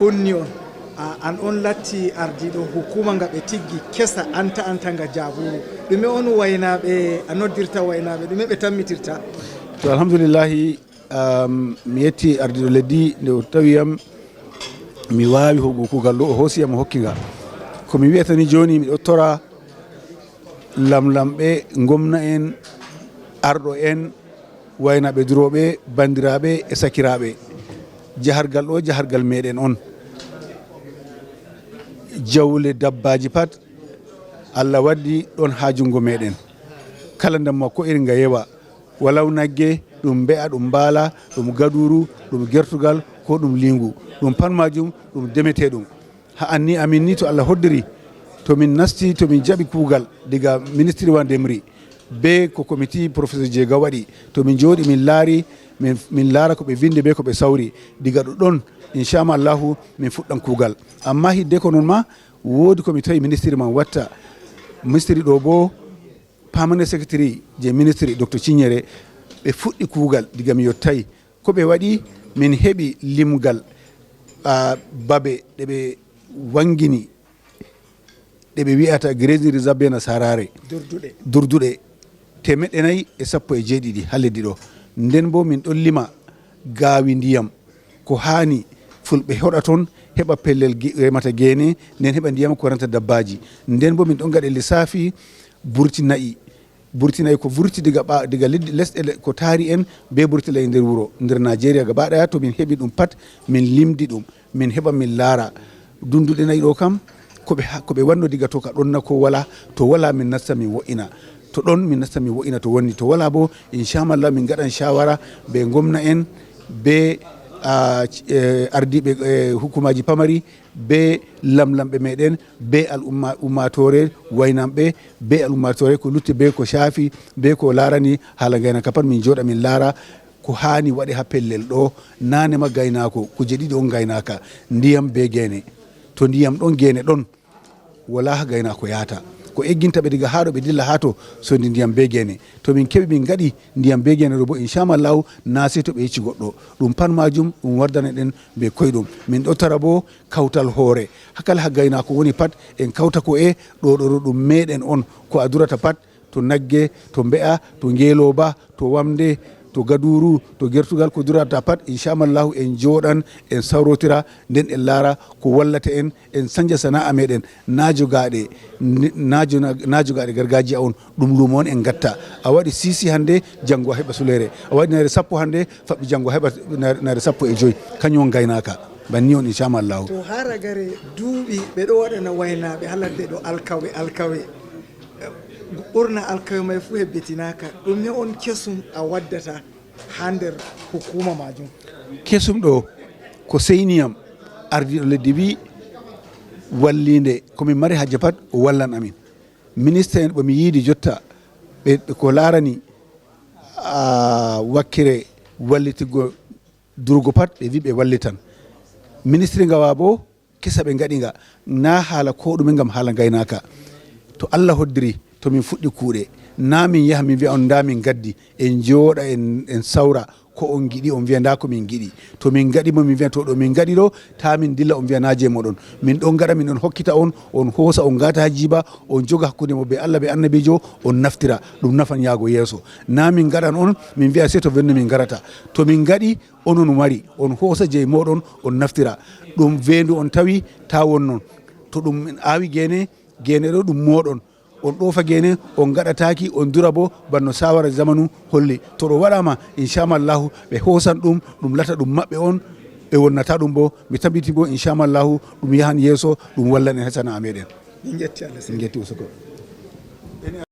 onni on an on latti ardiɗo hukuma nga ɓe tiggi kesa anta nga jaburu ɗume on waynaɓe a noddirta waynaɓe ɗume ɓe tammitirta? To alhamdulillahi mi yetti ardiɗo leddi nde o tawiyam mi wawi hoggo kugal ɗo o hoosiyam o hokkinga komi wiyata ni joni miɗo tora lamlamɓe ngomna en Arɗo'en waynaɓe durooɓe bandiraɓe e sakiraɓe jahargal ɗo jahargal meɗen on jawle dabbaji pat Allah waddi ɗon ha jungo meɗen kala ndamma ko irin nga yewa walaw nagge ɗum be'a ɗum mbaala ɗum gaduru ɗum gertugal ko ɗum lingu ɗum pat majum ɗum demete ɗum ha anni amin ni to Allah hoddiri to min nasti to min jaɓi kuugal diga ministre wa ndemri be ko comité professeur Diega waɗi to min jooɗi min laari min laara ko ɓe vinde be ko ɓe sawri diga ɗo ɗon inchallah allahu min fuɗɗan kuugal amma hidde ko noon ma woodi komi tawi ministre man watta ministre ɗo bo permanent secretary je ministre docteur Cignere ɓe fuɗɗi kuugal diga mi yottayi ko ɓe waɗi min heɓi limgal babe ɗe ɓe wangini ɗe ɓe wiyata grési réservé na sarare durduɗe 417 ha leddi ɗo nden bo min ɗon lima gaawi ndiyam ko hani fulɓe hoɗa toon heɓa pellel remata gene nden heɓa ndiyam ko ranta dabbaji nden bo min ɗon gaɗe lissafi burtinayi ko vurti diga lesɗe ko taari en be burtinayi nder wuro nder Naajeeriya gaba ɗaya to min heɓi ɗum pat min limdi ɗum min heɓa min laara dunduɗe nayi ɗo kam koɓe wanno diga to ka ɗonna ko wala to wala min nasta min wo'ina to ɗon min nasta min wo'ina to wonni to wala bo inchallah min gaɗan shawara be ngomna en be ardiɓe hukumaji pamari be lamlamɓe meɗen be al ummatore waynamɓe be al ummatore ko lutti be ko shaafi be ko larani haala gaynaka pat min jooɗa min laara ko hani waɗe ha pellel ɗo nanema gaynako kuje ɗiɗi on gaynaka ndiyam be gene to ndiyam ɗon gene ɗon wala ha gaynako yahata ko egginta ɓe diga haɗo ɓe dilla ha to sondi ndiyam be gene to min keɓi min gaɗi ndiyam be gene ɗo bo inchallahu na sey to ɓe yecci goɗɗo ɗum pat majum ɗum wardana ɗen ɓe koyɗum min ɗo tara bo kawtal hoore hakala ha gaynako woni pat en kawta ko e ɗo ɗum meɗen on ko a durata pat to nagge to mbe'a to ngeeloba to wamde to gaduru to gertugal ko durata pat inchallahu en jooɗan en sawrotira nden en laara ko wallata en sañja sana'a meɗen najogaɗe gargajiya on ɗum lumo on en gatta a waɗi sisi hande janggo a heɓa sulere a waɗi naire sappo hande faɓɓi janggo a heɓa naire sappo e joyyi kañum on gaynaka banni on inchallahu to haragare duuɓi ɓe ɗo waɗana waynaɓe haladde ɗo alkawe ɓurna alkawe may fu hebbitinaka ɗum ne on kesum a waddata ha nder hukuma majum kesum ɗo ko seyniyam ardiɗo leddi wi wallinde komin mari hajja pat o wallan amin ministre en ɓomi yiidi jotta ɓe ko larani wakkire wallitigo durgo pat ɓe wi ɓe wallitan ministre ngawa bo kesa ɓe gaɗiga na haala ko ɗume gam haala gaynaka to Allah hoddiri to min fuɗɗi kuuɗe na min yaha min wiya on nda min gaddi en jooɗa en sawra ko on giɗi on wiya nda ko min giɗi to min gaɗi mo min wiya to ɗo min gaɗi ɗo ta min dilla on wiya naje moɗon min ɗon gaɗa min on hokkita on hoosa on gata ha jiiba on joga hakkude mo be Allah be annabijo on naftira ɗum nafan yaago yeeso na min gaɗan on min wiya se to wenno min garata to min gaɗi onon wari on hoosa jeyi moɗon on naftira ɗum vendu on tawi ta wonnon to ɗum aawi gene ɗo ɗum moɗon on ɗofa gene on gaɗataki on dura bo banno sawara zamanu holli to ɗo waɗama inchallahu ɓe hoosan ɗum lata ɗum maɓɓe on ɓe wonnata ɗum bo mi tabiti bo inchallahu ɗum yahan yeeso ɗum wallan en hasana meɗen min jetti usoko